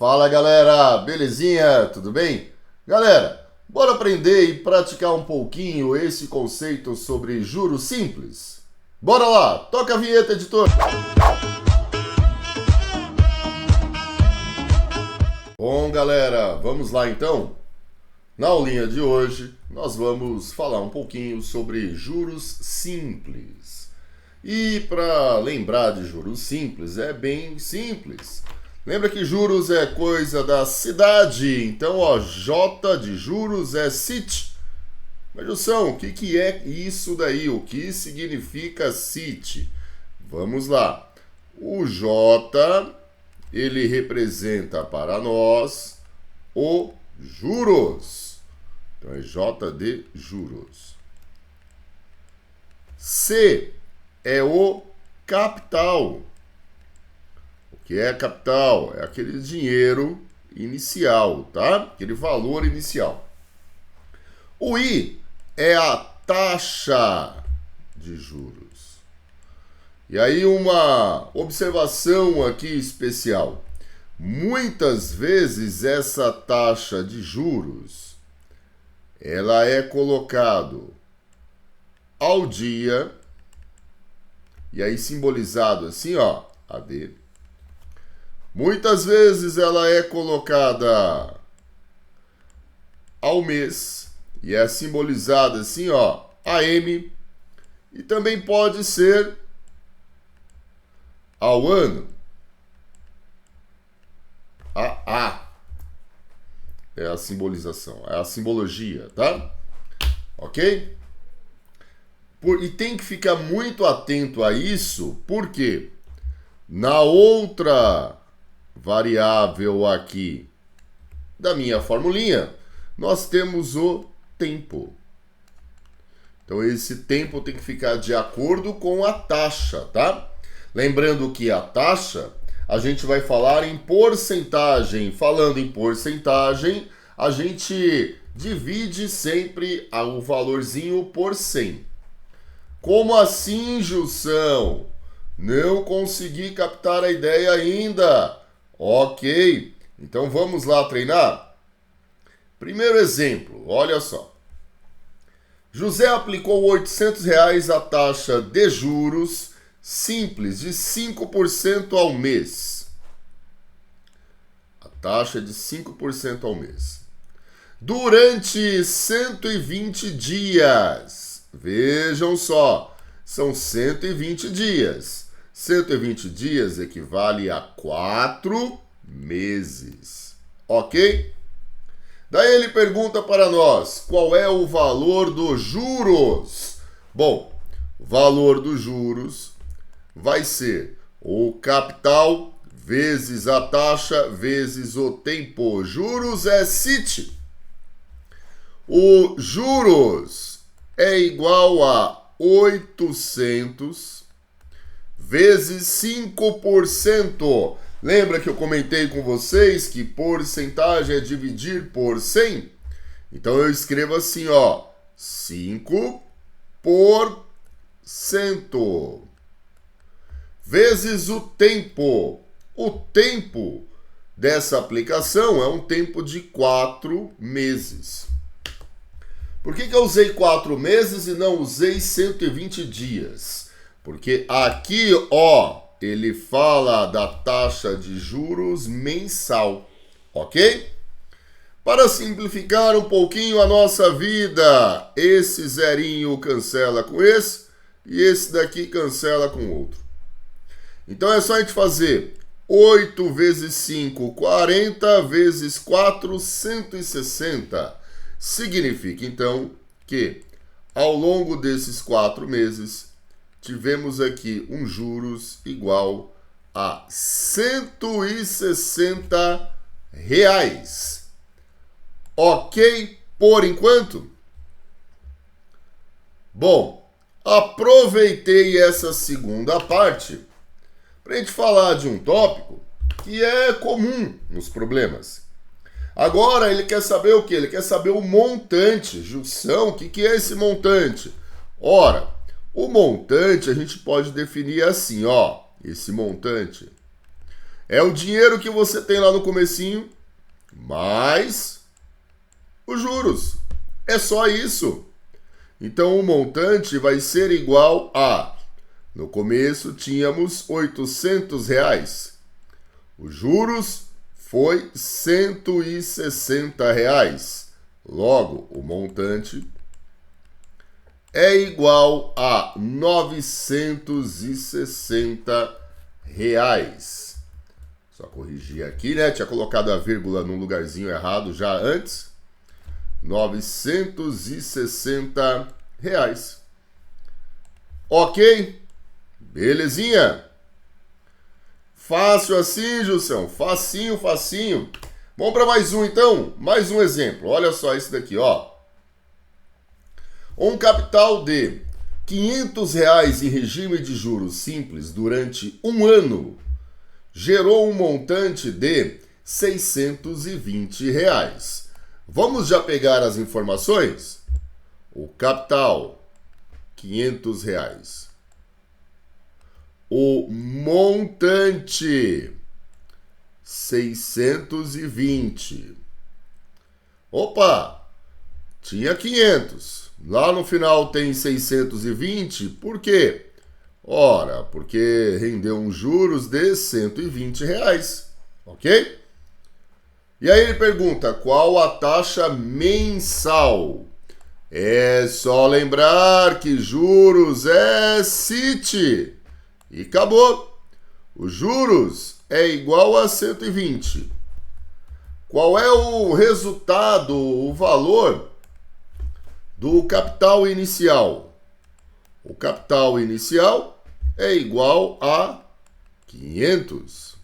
Fala galera, belezinha? Tudo bem? Galera, bora aprender e praticar um pouquinho esse conceito sobre juros simples? Bora lá, toca a vinheta, editor! Bom galera, vamos lá então? Na aulinha de hoje, nós vamos falar um pouquinho sobre juros simples. E para lembrar de juros simples, é bem simples. Lembra que juros é coisa da cidade, então ó, J de juros é CIT. Mas Jussão, o que é isso daí? O que significa CIT? Vamos lá. O J, ele representa para nós o juros. Então é J de juros. C é o capital. O que é capital? É aquele dinheiro inicial, tá? Aquele valor inicial. O I é a taxa de juros. E aí uma observação aqui especial. Muitas vezes essa taxa de juros, ela é colocado ao dia, e aí simbolizado assim, ó, AD. Muitas vezes ela é colocada ao mês, e é simbolizada assim, ó, AM, e também pode ser ao ano, AA. É a simbolização, é a simbologia, tá? Ok? E tem que ficar muito atento a isso, porque na outra variável aqui da minha formulinha, nós temos o tempo. Então esse tempo tem que ficar de acordo com a taxa, tá? Lembrando que a taxa, a gente vai falar em porcentagem. Falando em porcentagem, a gente divide sempre o valorzinho por 100. Como assim, Gilson? Não consegui captar a ideia ainda. Ok, então vamos lá treinar? Primeiro exemplo, olha só. José aplicou R$ 800 à taxa de juros simples de 5% ao mês. A taxa de 5% ao mês. Durante 120 dias. Vejam só, são 120 dias. 120 dias equivale a 4 meses. Ok? Daí ele pergunta para nós, qual é o valor dos juros? Bom, o valor dos juros vai ser o capital vezes a taxa vezes o tempo. Juros é CIT. O juros é igual a 800 vezes 5%. Lembra que eu comentei com vocês que porcentagem é dividir por 100? Então eu escrevo assim, ó, 5% vezes o tempo. O tempo dessa aplicação é um tempo de 4 meses. Por que eu usei 4 meses e não usei 120 dias? Porque aqui, ó, ele fala da taxa de juros mensal, ok? Para simplificar um pouquinho a nossa vida, esse zerinho cancela com esse e esse daqui cancela com outro. Então é só a gente fazer 8 vezes 5, 40 vezes 4, 160. Significa então que ao longo desses 4 meses tivemos aqui um juros igual a R$ 160. Ok por enquanto? Bom, aproveitei essa segunda parte para a gente falar de um tópico que é comum nos problemas. Agora ele quer saber o quê? Ele quer saber o montante. Gilson, o que é esse montante? Ora, o montante a gente pode definir assim, ó. Esse montante É o dinheiro que você tem lá no comecinho, mais os juros. É só isso. Então o montante vai ser igual a... No começo tínhamos R$ 800. Os juros foi R$ 160. Logo, o montante é igual a R$ 960. Só corrigir aqui, né? Tinha colocado a vírgula num lugarzinho errado já antes. R$ 960. Ok? Belezinha? Fácil assim, Jussão. Facinho, facinho. Vamos para mais um, então. Mais um exemplo. Olha só esse daqui, ó. Um capital de R$ 500 em regime de juros simples durante um ano gerou um montante de R$ 620. Vamos já pegar as informações? O capital, R$ 500. O montante, 620. Opa, tinha 500. Lá no final tem 620. Por quê? Ora, porque rendeu uns juros de R$ 120. Ok? E aí ele pergunta, qual a taxa mensal? É só lembrar que juros é CIT. E acabou. Os juros é igual a 120. Qual é o resultado, o valor do capital inicial? O capital inicial é igual a 500.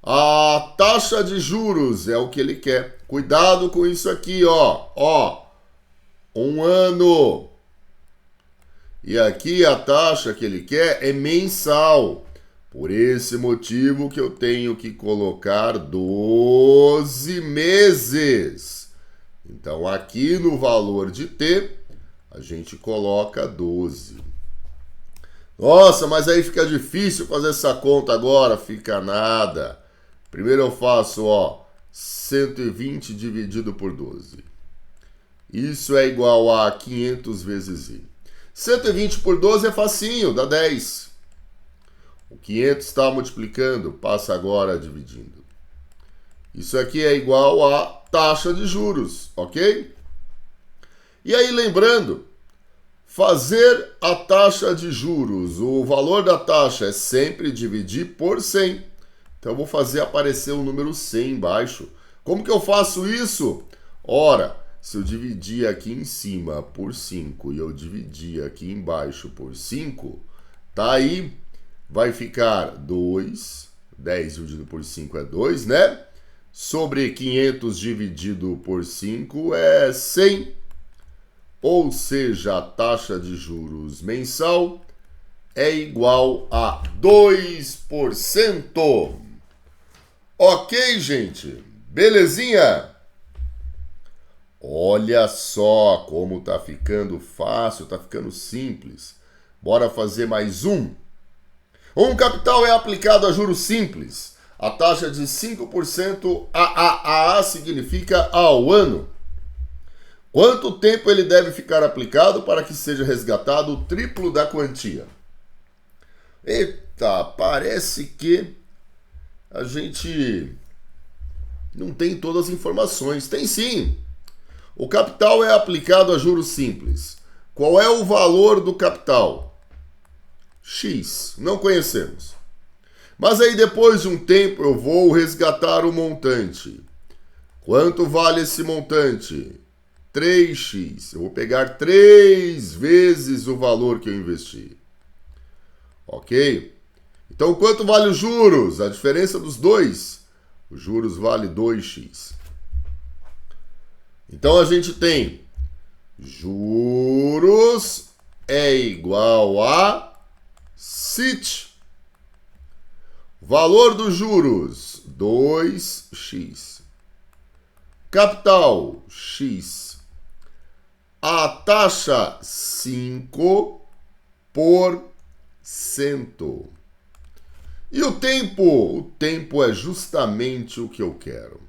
A taxa de juros é o que ele quer. Cuidado com isso aqui, ó. Ó, um ano. E aqui a taxa que ele quer é mensal. Por esse motivo que eu tenho que colocar 12 meses. Então aqui no valor de T, a gente coloca 12. Nossa, mas aí fica difícil fazer essa conta agora. Fica nada. Primeiro eu faço, ó, 120 dividido por 12. Isso é igual a 500 vezes I. 120 por 12 é facinho, dá 10. O 500 está multiplicando, passa agora dividindo. Isso aqui é igual a taxa de juros, ok? E aí lembrando, fazer a taxa de juros, o valor da taxa é sempre dividir por 100. Então eu vou fazer aparecer o número 100 embaixo. Como que eu faço isso? Ora, se eu dividir aqui em cima por 5 e eu dividir aqui embaixo por 5, tá aí, vai ficar 2, 10 dividido por 5 é 2, né? Sobre 500 dividido por 5 é 100. Ou seja, a taxa de juros mensal é igual a 2%. Ok, gente? Belezinha? Olha só como tá ficando fácil, tá ficando simples. Bora fazer mais um. Um capital é aplicado a juros simples. A taxa de 5% AAA significa ao ano. Quanto tempo ele deve ficar aplicado para que seja resgatado o triplo da quantia? Eita, parece que a gente não tem todas as informações. Tem sim. O capital é aplicado a juros simples. Qual é o valor do capital? X. Não conhecemos. Mas aí depois de um tempo eu vou resgatar o montante. Quanto vale esse montante? 3x. Eu vou pegar 3 vezes o valor que eu investi. Ok? Então quanto vale os juros? A diferença dos dois. Os juros vale 2x. Então a gente tem juros é igual a CIT. Valor dos juros, 2x. Capital, x. A taxa, 5%. E o tempo? O tempo é justamente o que eu quero.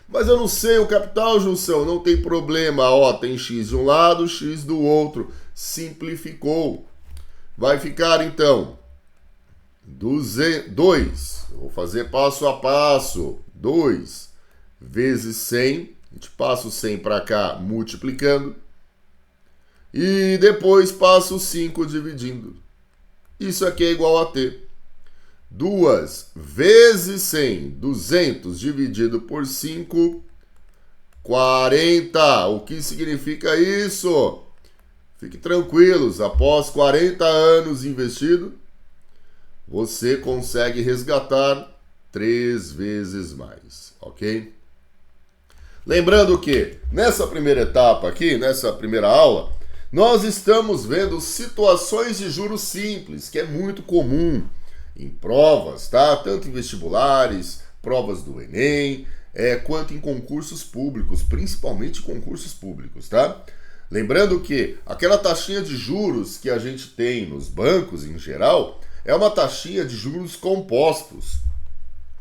Mas eu não sei o capital, Gilson, não tem problema. Ó, tem x de um lado, x do outro. Simplificou. Vai ficar, então, 2. Vou fazer passo a passo. 2 vezes 100. A gente passa o 100 para cá, multiplicando. E depois passa o 5 dividindo. Isso aqui é igual a t. 2 vezes 100, 200 dividido por 5, 40. O que significa isso? Fique tranquilos, após 40 anos investido, você consegue resgatar 3 vezes mais, ok? Lembrando que nessa primeira etapa aqui, nessa primeira aula, nós estamos vendo situações de juros simples, que é muito comum em provas, tá? Tanto em vestibulares, provas do Enem, quanto em concursos públicos, principalmente concursos públicos, tá? Lembrando que aquela taxinha de juros que a gente tem nos bancos em geral é uma taxinha de juros compostos.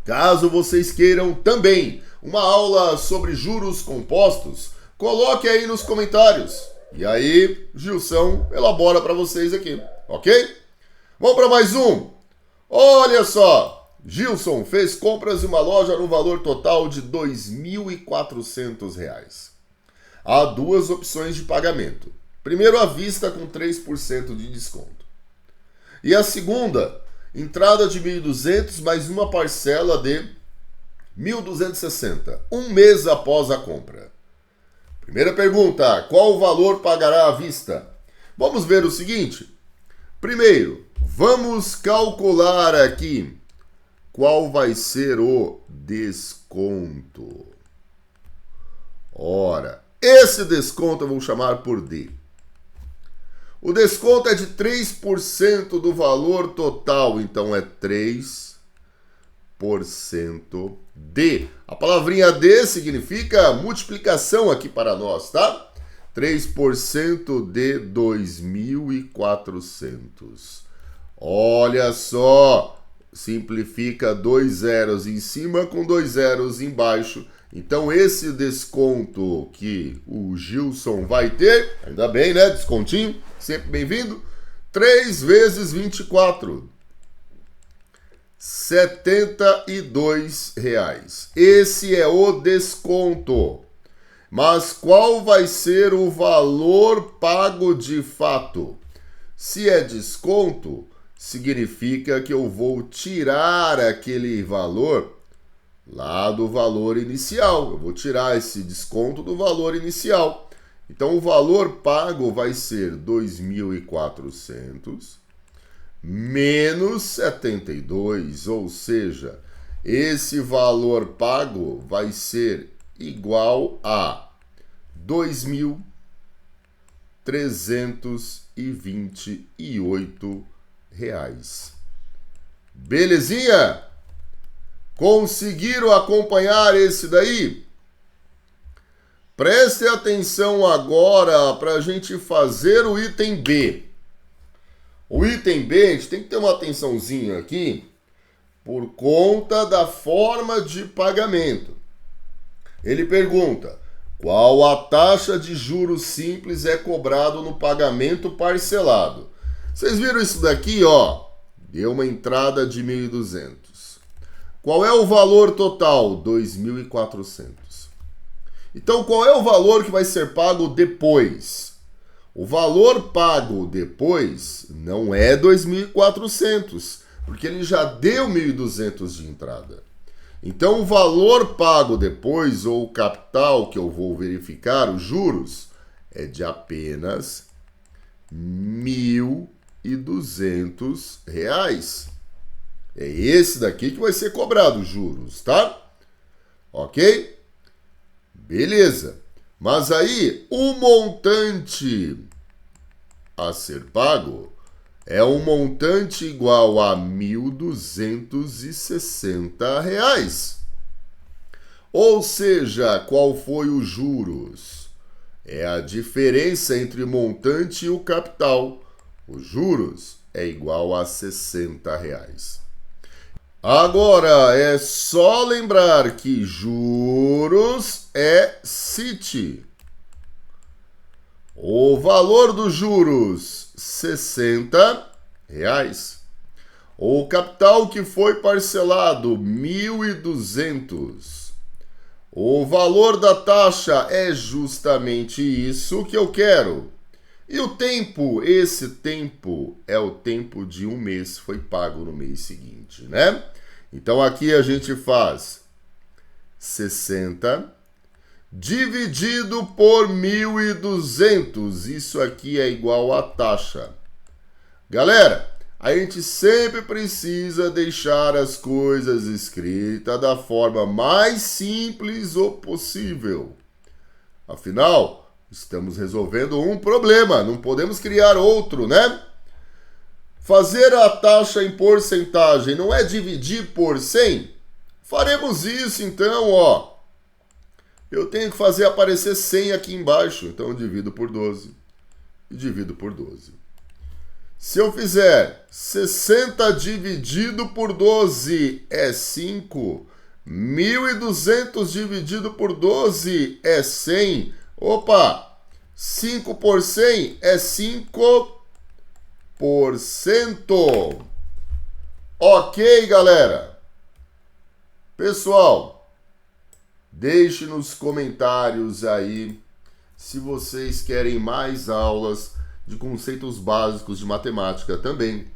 Caso vocês queiram também uma aula sobre juros compostos, coloque aí nos comentários. E aí, Gilson elabora para vocês aqui, ok? Vamos para mais um. Olha só, Gilson fez compras em uma loja no valor total de R$ 2.400. Há 2 opções de pagamento. Primeiro, à vista com 3% de desconto. E a segunda, entrada de 1.200 mais uma parcela de 1.260, um mês após a compra. Primeira pergunta, qual o valor pagará à vista? Vamos ver o seguinte. Primeiro, vamos calcular aqui qual vai ser o desconto. Ora, esse desconto eu vou chamar por D. O desconto é de 3% do valor total, então é 3% D. A palavrinha D significa multiplicação aqui para nós, tá? 3% de 2.400. Olha só, simplifica 2 zeros em cima com 2 zeros embaixo. Então esse desconto que o Gilson vai ter, ainda bem, né? Descontinho, sempre bem-vindo. 3 vezes 24. R$ 72. Esse é o desconto. Mas qual vai ser o valor pago de fato? Se é desconto, significa que eu vou tirar aquele valor lá do valor inicial. Eu vou tirar esse desconto do valor inicial. Então, o valor pago vai ser 2.400 menos 72, ou seja, esse valor pago vai ser igual a R$ 2.328. Belezinha? Conseguiram acompanhar esse daí? Preste atenção agora para a gente fazer o item B. O item B, a gente tem que ter uma atençãozinha aqui por conta da forma de pagamento. Ele pergunta, qual a taxa de juros simples é cobrado no pagamento parcelado? Vocês viram isso daqui, ó? Deu uma entrada de 1.200. Qual é o valor total? 2.400. Então, qual é o valor que vai ser pago depois? O valor pago depois não é 2.400, porque ele já deu 1.200 de entrada. Então, o valor pago depois, ou o capital que eu vou verificar, os juros, é de apenas R$ 1.200. É esse daqui que vai ser cobrado os juros, tá? Ok? Beleza. Mas aí, o montante a ser pago é um montante igual a R$ 1.260. Ou seja, qual foi os juros? É a diferença entre o montante e o capital. Os juros é igual a R$ 60. Agora é só lembrar que juros é CIT. O valor dos juros, R$ 60. O capital que foi parcelado, 1.200. O valor da taxa é justamente isso que eu quero. E o tempo, esse tempo é o tempo de um mês, foi pago no mês seguinte, né? Então aqui a gente faz 60 dividido por 1.200. Isso aqui é igual à taxa. Galera, a gente sempre precisa deixar as coisas escritas da forma mais simples possível. Afinal, estamos resolvendo um problema, não podemos criar outro, né? Fazer a taxa em porcentagem não é dividir por 100? Faremos isso então, ó. Eu tenho que fazer aparecer 100 aqui embaixo, então eu divido por 12 e divido por 12. Se eu fizer 60 dividido por 12 é 5, 1.200 dividido por 12 é 100. Opa, 5 por 100 é 5%. Ok, galera? Pessoal, deixe nos comentários aí se vocês querem mais aulas de conceitos básicos de matemática também.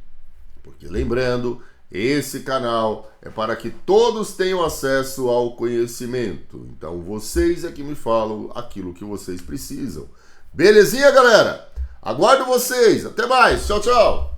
Porque lembrando, esse canal é para que todos tenham acesso ao conhecimento. Então vocês é que me falam aquilo que vocês precisam. Belezinha, galera? Aguardo vocês. Até mais. Tchau, tchau.